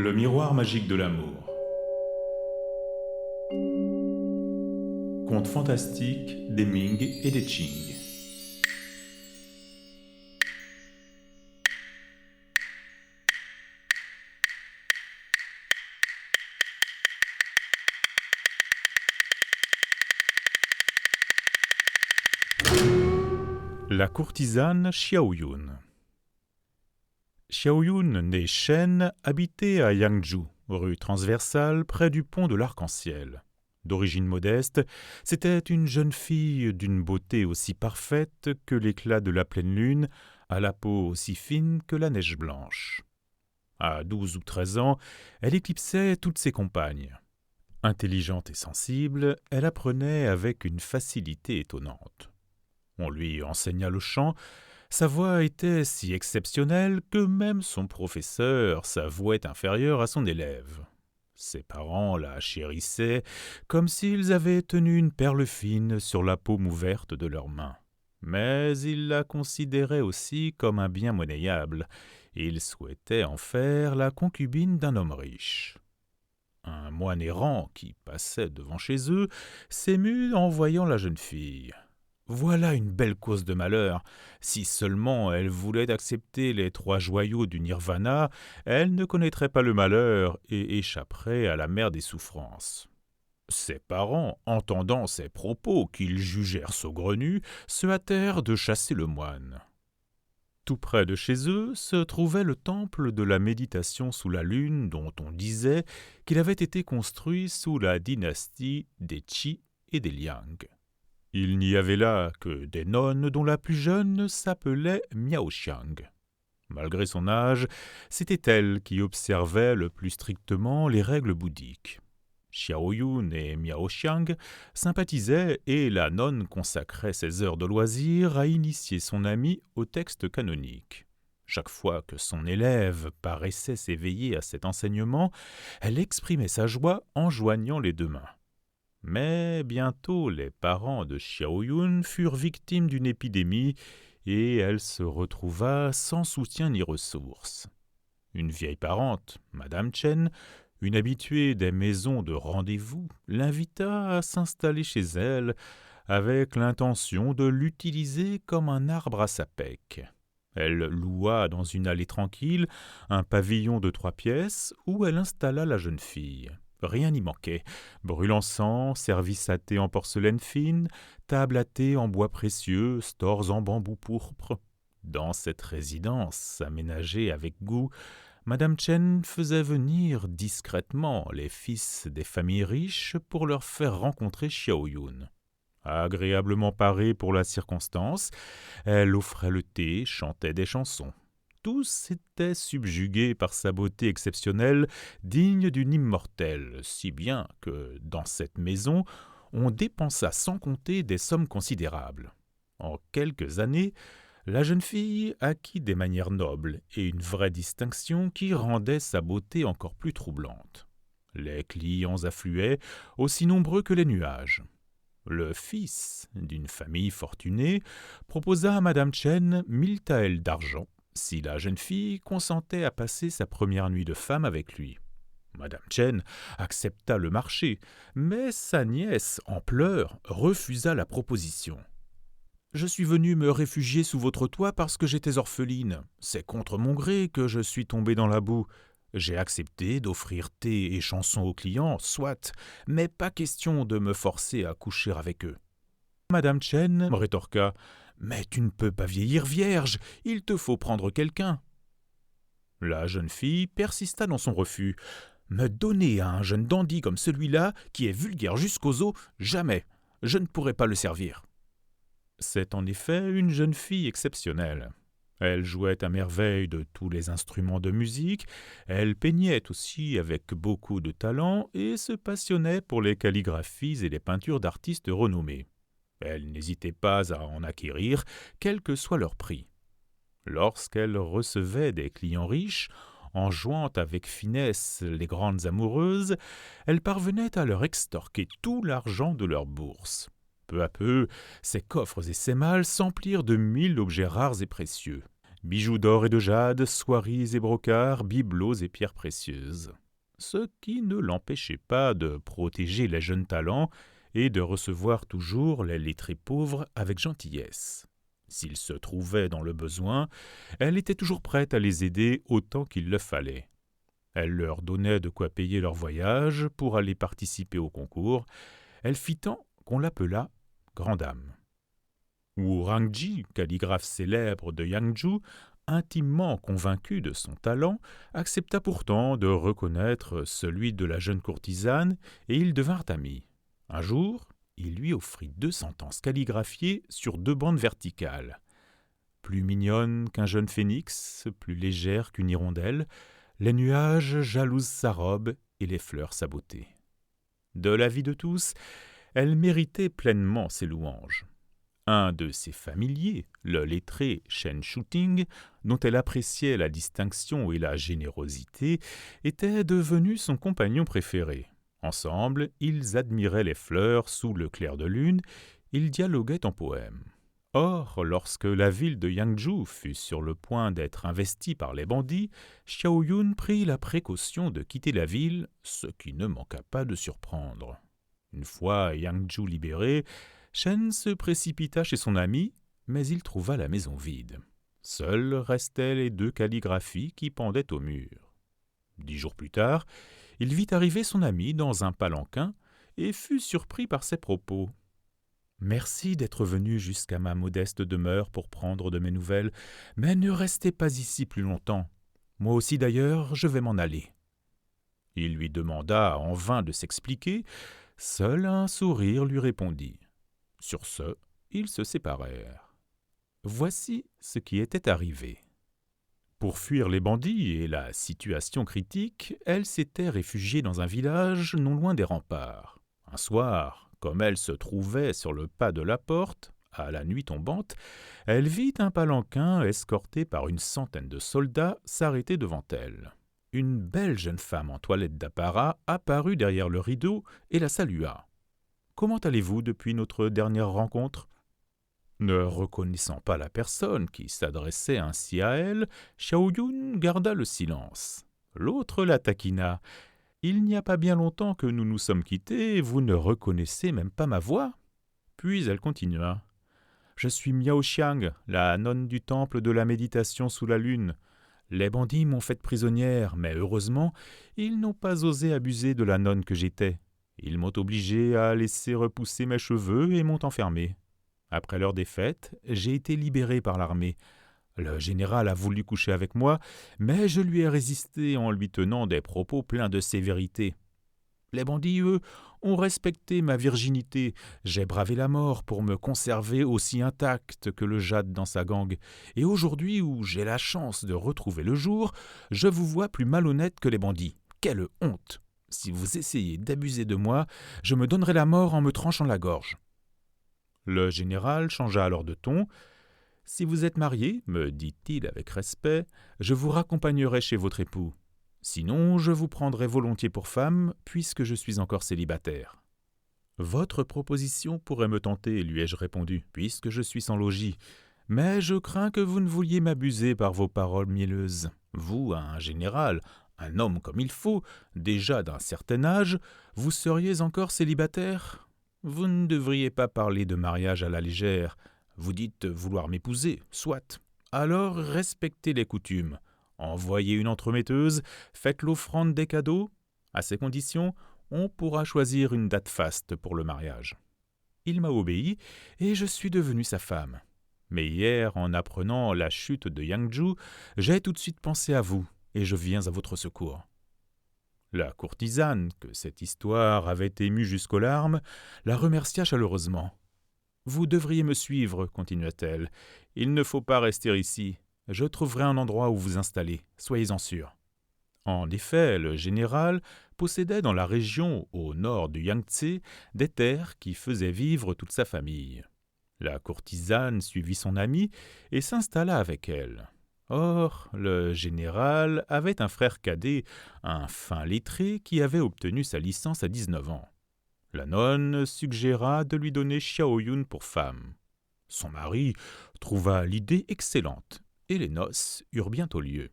Le miroir magique de l'amour. Conte fantastique des Ming et des Qing. La courtisane Xiaoyun. Xiaoyun, née Shen, habitait à Yangzhou, rue transversale près du pont de l'Arc-en-Ciel. D'origine modeste, c'était une jeune fille d'une beauté aussi parfaite que l'éclat de la pleine lune, à la peau aussi fine que la neige blanche. À 12 ou 13 ans, elle éclipsait toutes ses compagnes. Intelligente et sensible, elle apprenait avec une facilité étonnante. On lui enseigna le chant. Sa voix était si exceptionnelle que même son professeur s'avouait inférieur à son élève. Ses parents la chérissaient comme s'ils avaient tenu une perle fine sur la paume ouverte de leurs mains. Mais ils la considéraient aussi comme un bien monnayable. Ils souhaitaient en faire la concubine d'un homme riche. Un moine errant qui passait devant chez eux s'émut en voyant la jeune fille. Voilà une belle cause de malheur. Si seulement elle voulait accepter les 3 joyaux du nirvana, elle ne connaîtrait pas le malheur et échapperait à la mer des souffrances. Ses parents, entendant ces propos qu'ils jugèrent saugrenus, se hâtèrent de chasser le moine. Tout près de chez eux se trouvait le temple de la méditation sous la lune dont on disait qu'il avait été construit sous la dynastie des Qi et des Liang. Il n'y avait là que des nonnes dont la plus jeune s'appelait Miao Xiang. Malgré son âge, c'était elle qui observait le plus strictement les règles bouddhiques. Xiaoyun et Miao Xiang sympathisaient et la nonne consacrait ses heures de loisir à initier son amie au texte canonique. Chaque fois que son élève paraissait s'éveiller à cet enseignement, elle exprimait sa joie en joignant les 2 mains. Mais bientôt les parents de Xiaoyun furent victimes d'une épidémie et elle se retrouva sans soutien ni ressources. Une vieille parente, Madame Chen, une habituée des maisons de rendez-vous, l'invita à s'installer chez elle avec l'intention de l'utiliser comme un arbre à sapèque. Elle loua dans une allée tranquille un pavillon de 3 pièces où elle installa la jeune fille. Rien n'y manquait. Brûle encens, service à thé en porcelaine fine, table à thé en bois précieux, stores en bambou pourpre. Dans cette résidence, aménagée avec goût, Madame Chen faisait venir discrètement les fils des familles riches pour leur faire rencontrer Xiaoyun. Agréablement parée pour la circonstance, elle offrait le thé, chantait des chansons. Tous étaient subjugués par sa beauté exceptionnelle, digne d'une immortelle, si bien que, dans cette maison, on dépensa sans compter des sommes considérables. En quelques années, la jeune fille acquit des manières nobles et une vraie distinction qui rendait sa beauté encore plus troublante. Les clients affluaient, aussi nombreux que les nuages. Le fils d'une famille fortunée proposa à Madame Chen 1000 taels d'argent si la jeune fille consentait à passer sa première nuit de femme avec lui. Madame Chen accepta le marché, mais sa nièce, en pleurs, refusa la proposition. « Je suis venue me réfugier sous votre toit parce que j'étais orpheline. C'est contre mon gré que je suis tombée dans la boue. J'ai accepté d'offrir thé et chansons aux clients, soit, mais pas question de me forcer à coucher avec eux. » Madame Chen rétorqua « Mais tu ne peux pas vieillir vierge, il te faut prendre quelqu'un. » La jeune fille persista dans son refus. « Me donner à un jeune dandy comme celui-là, qui est vulgaire jusqu'aux os, jamais. Je ne pourrai pas le servir. » C'est en effet une jeune fille exceptionnelle. Elle jouait à merveille de tous les instruments de musique, elle peignait aussi avec beaucoup de talent et se passionnait pour les calligraphies et les peintures d'artistes renommés. Elle n'hésitait pas à en acquérir, quel que soit leur prix. Lorsqu'elle recevait des clients riches, en jouant avec finesse les grandes amoureuses, elle parvenait à leur extorquer tout l'argent de leur bourse. Peu à peu, ses coffres et ses malles s'emplirent de 1000 objets rares et précieux. bijoux d'or et de jade, soieries et brocarts, bibelots et pierres précieuses. Ce qui ne l'empêchait pas de protéger les jeunes talents et de recevoir toujours les lettrés pauvres avec gentillesse. S'ils se trouvaient dans le besoin, elle était toujours prête à les aider autant qu'il le fallait. Elle leur donnait de quoi payer leur voyage pour aller participer au concours. Elle fit tant qu'on l'appela grande dame. Wu Rangji, calligraphe célèbre de Yangzhou, intimement convaincu de son talent, accepta pourtant de reconnaître celui de la jeune courtisane et ils devinrent amis. Un jour, il lui offrit 2 sentences calligraphiées sur 2 bandes verticales. Plus mignonne qu'un jeune phénix, plus légère qu'une hirondelle, les nuages jalousent sa robe et les fleurs sa beauté. De l'avis de tous, elle méritait pleinement ses louanges. Un de ses familiers, le lettré Shen Shuting, dont elle appréciait la distinction et la générosité, était devenu son compagnon préféré. Ensemble, ils admiraient les fleurs sous le clair de lune, ils dialoguaient en poèmes. Or, lorsque la ville de Yangzhou fut sur le point d'être investie par les bandits, Xiao Yun prit la précaution de quitter la ville, ce qui ne manqua pas de surprendre. Une fois Yangzhou libérée, Shen se précipita chez son ami, mais il trouva la maison vide. Seules restaient les 2 calligraphies qui pendaient au mur. 10 jours plus tard, il vit arriver son ami dans un palanquin et fut surpris par ses propos. « Merci d'être venu jusqu'à ma modeste demeure pour prendre de mes nouvelles, mais ne restez pas ici plus longtemps. Moi aussi d'ailleurs, je vais m'en aller. » Il lui demanda en vain de s'expliquer, seul un sourire lui répondit. Sur ce, ils se séparèrent. Voici ce qui était arrivé. Pour fuir les bandits et la situation critique, elle s'était réfugiée dans un village non loin des remparts. Un soir, comme elle se trouvait sur le pas de la porte, à la nuit tombante, elle vit un palanquin escorté par une centaine de soldats s'arrêter devant elle. Une belle jeune femme en toilette d'apparat apparut derrière le rideau et la salua. « Comment allez-vous depuis notre dernière rencontre ?» Ne reconnaissant pas la personne qui s'adressait ainsi à elle, Xiao Yun garda le silence. L'autre la taquina. « Il n'y a pas bien longtemps que nous nous sommes quittés, et vous ne reconnaissez même pas ma voix ?» Puis elle continua. « Je suis Miao Xiang, la nonne du temple de la méditation sous la lune. Les bandits m'ont faite prisonnière, mais heureusement, ils n'ont pas osé abuser de la nonne que j'étais. Ils m'ont obligée à laisser repousser mes cheveux et m'ont enfermée. Après leur défaite, j'ai été libéré par l'armée. Le général a voulu coucher avec moi, mais je lui ai résisté en lui tenant des propos pleins de sévérité. Les bandits, eux, ont respecté ma virginité. J'ai bravé la mort pour me conserver aussi intacte que le jade dans sa gangue. Et aujourd'hui, où j'ai la chance de retrouver le jour, je vous vois plus malhonnête que les bandits. Quelle honte! Si vous essayez d'abuser de moi, je me donnerai la mort en me tranchant la gorge. » Le général changea alors de ton. « Si vous êtes marié, me dit-il avec respect, je vous raccompagnerai chez votre époux. Sinon, je vous prendrai volontiers pour femme, puisque je suis encore célibataire. »« Votre proposition pourrait me tenter, lui ai-je répondu, puisque je suis sans logis. Mais je crains que vous ne vouliez m'abuser par vos paroles mielleuses. Vous, un général, un homme comme il faut, déjà d'un certain âge, vous seriez encore célibataire ? Vous ne devriez pas parler de mariage à la légère. Vous dites vouloir m'épouser, soit. Alors respectez les coutumes. Envoyez une entremetteuse, faites l'offrande des cadeaux. À ces conditions, on pourra choisir une date faste pour le mariage. » Il m'a obéi et je suis devenu sa femme. Mais hier, en apprenant la chute de Yangzhou, j'ai tout de suite pensé à vous et je viens à votre secours. La courtisane, que cette histoire avait émue jusqu'aux larmes, la remercia chaleureusement. « Vous devriez me suivre, continua-t-elle. Il ne faut pas rester ici. Je trouverai un endroit où vous installer, soyez-en sûrs. » En effet, le général possédait dans la région au nord du Yangtze des terres qui faisaient vivre toute sa famille. La courtisane suivit son amie et s'installa avec elle. Or, le général avait un frère cadet, un fin lettré qui avait obtenu sa licence à 19 ans. La nonne suggéra de lui donner Xiao Yun pour femme. Son mari trouva l'idée excellente. et les noces eurent bientôt lieu.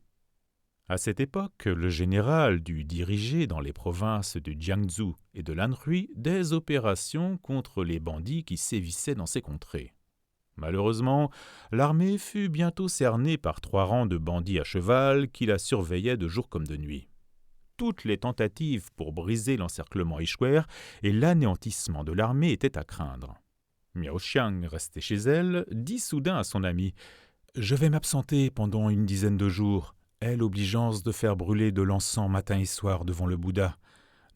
À cette époque, le général dut diriger dans les provinces de Jiangsu et de l'Anhui des opérations contre les bandits qui sévissaient dans ces contrées. Malheureusement, l'armée fut bientôt cernée par 3 rangs de bandits à cheval qui la surveillaient de jour comme de nuit. Toutes les tentatives pour briser l'encerclement échouèrent et l'anéantissement de l'armée était à craindre. Miao Xiang, resté chez elle, dit soudain à son ami « Je vais m'absenter pendant une dizaine de jours. Aie l'obligeance de faire brûler de l'encens matin et soir devant le Bouddha.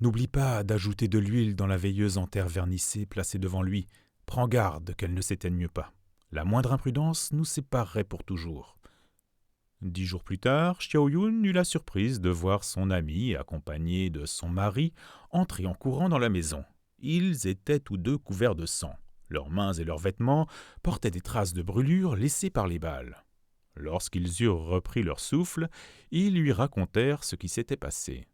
N'oublie pas d'ajouter de l'huile dans la veilleuse en terre vernissée placée devant lui. Prends garde qu'elle ne s'éteigne pas. La moindre imprudence nous séparerait pour toujours. » 10 jours plus tard, Xiao Yun eut la surprise de voir son ami, accompagné de son mari, entrer en courant dans la maison. Ils étaient tous deux couverts de sang. Leurs mains et leurs vêtements portaient des traces de brûlures laissées par les balles. Lorsqu'ils eurent repris leur souffle, ils lui racontèrent ce qui s'était passé.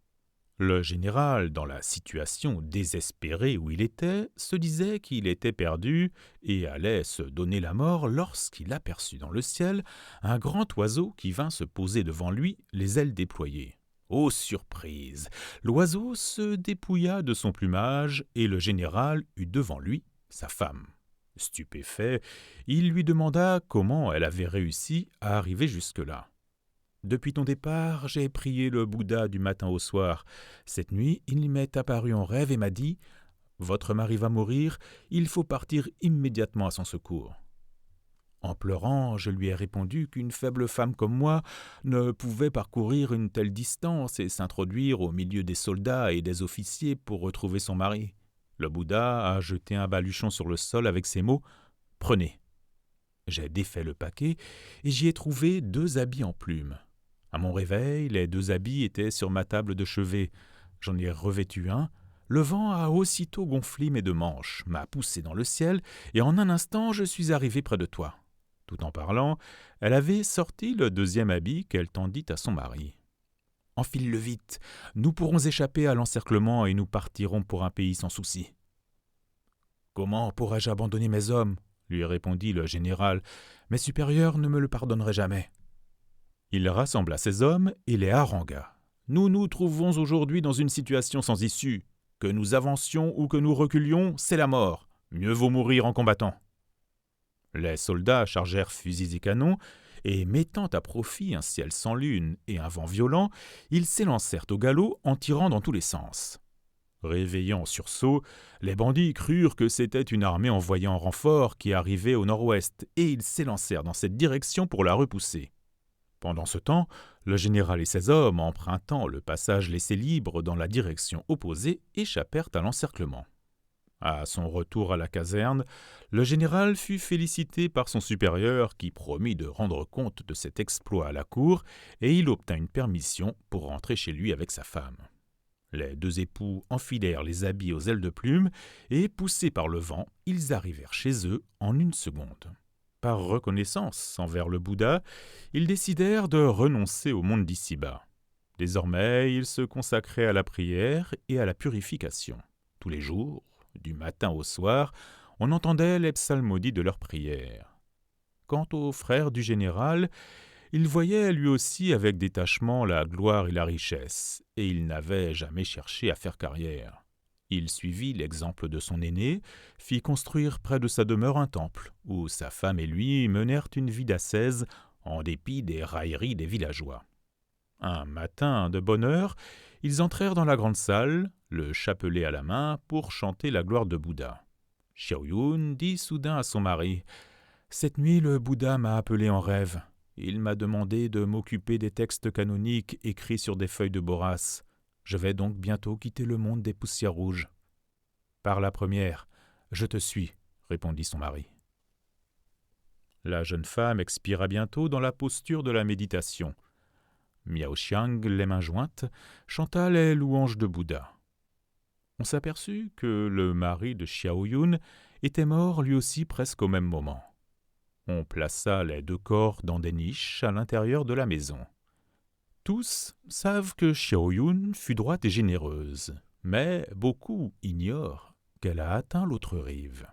Le général, dans la situation désespérée où il était, se disait qu'il était perdu et allait se donner la mort lorsqu'il aperçut dans le ciel un grand oiseau qui vint se poser devant lui, les ailes déployées. Ô surprise! L'oiseau se dépouilla de son plumage et le général eut devant lui sa femme. Stupéfait, il lui demanda comment elle avait réussi à arriver jusque-là. « Depuis ton départ, j'ai prié le Bouddha du matin au soir. Cette nuit, il m'est apparu en rêve et m'a dit « Votre mari va mourir, il faut partir immédiatement à son secours. » En pleurant, je lui ai répondu qu'une faible femme comme moi ne pouvait parcourir une telle distance et s'introduire au milieu des soldats et des officiers pour retrouver son mari. Le Bouddha a jeté un baluchon sur le sol avec ces mots « Prenez ». J'ai défait le paquet et j'y ai trouvé 2 habits en plumes. À mon réveil, les 2 habits étaient sur ma table de chevet. J'en ai revêtu un. Le vent a aussitôt gonflé mes 2 manches, m'a poussé dans le ciel, et en un instant, je suis arrivé près de toi. Tout en parlant, elle avait sorti le 2e habit qu'elle tendit à son mari. « Enfile-le vite, nous pourrons échapper à l'encerclement et nous partirons pour un pays sans souci. »« Comment pourrais-je abandonner mes hommes ?» lui répondit le général. « Mes supérieurs ne me le pardonneraient jamais. » Il rassembla ses hommes et les harangua. « Nous nous trouvons aujourd'hui dans une situation sans issue. Que nous avancions ou que nous reculions, c'est la mort. Mieux vaut mourir en combattant. » Les soldats chargèrent fusils et canons, et mettant à profit un ciel sans lune et un vent violent, ils s'élancèrent au galop en tirant dans tous les sens. Réveillant en sursaut, les bandits crurent que c'était une armée envoyée en renfort qui arrivait au nord-ouest, et ils s'élancèrent dans cette direction pour la repousser. Pendant ce temps, le général et ses hommes, empruntant le passage laissé libre dans la direction opposée, échappèrent à l'encerclement. À son retour à la caserne, le général fut félicité par son supérieur qui promit de rendre compte de cet exploit à la cour et il obtint une permission pour rentrer chez lui avec sa femme. Les 2 époux enfilèrent les habits aux ailes de plume et, poussés par le vent, ils arrivèrent chez eux en une seconde. Par reconnaissance envers le Bouddha, ils décidèrent de renoncer au monde d'ici-bas. Désormais, ils se consacraient à la prière et à la purification. Tous les jours, du matin au soir, on entendait les psalmodies de leurs prières. Quant au frère du général, il voyait lui aussi avec détachement la gloire et la richesse, et il n'avait jamais cherché à faire carrière. Il suivit l'exemple de son aîné, fit construire près de sa demeure un temple, où sa femme et lui menèrent une vie d'ascèse en dépit des railleries des villageois. Un matin de bonne heure, ils entrèrent dans la grande salle, le chapelet à la main, pour chanter la gloire de Bouddha. Xiao Yun dit soudain à son mari « Cette nuit, le Bouddha m'a appelé en rêve. Il m'a demandé de m'occuper des textes canoniques écrits sur des feuilles de boras. Je vais donc bientôt quitter le monde des poussières rouges. »« Par la première, je te suis, » répondit son mari. La jeune femme expira bientôt dans la posture de la méditation. Miao Xiang, les mains jointes, chanta les louanges de Bouddha. On s'aperçut que le mari de Xiao Yun était mort lui aussi presque au même moment. On plaça les 2 corps dans des niches à l'intérieur de la maison. Tous savent que Xiao Yun fut droite et généreuse, mais beaucoup ignorent qu'elle a atteint l'autre rive.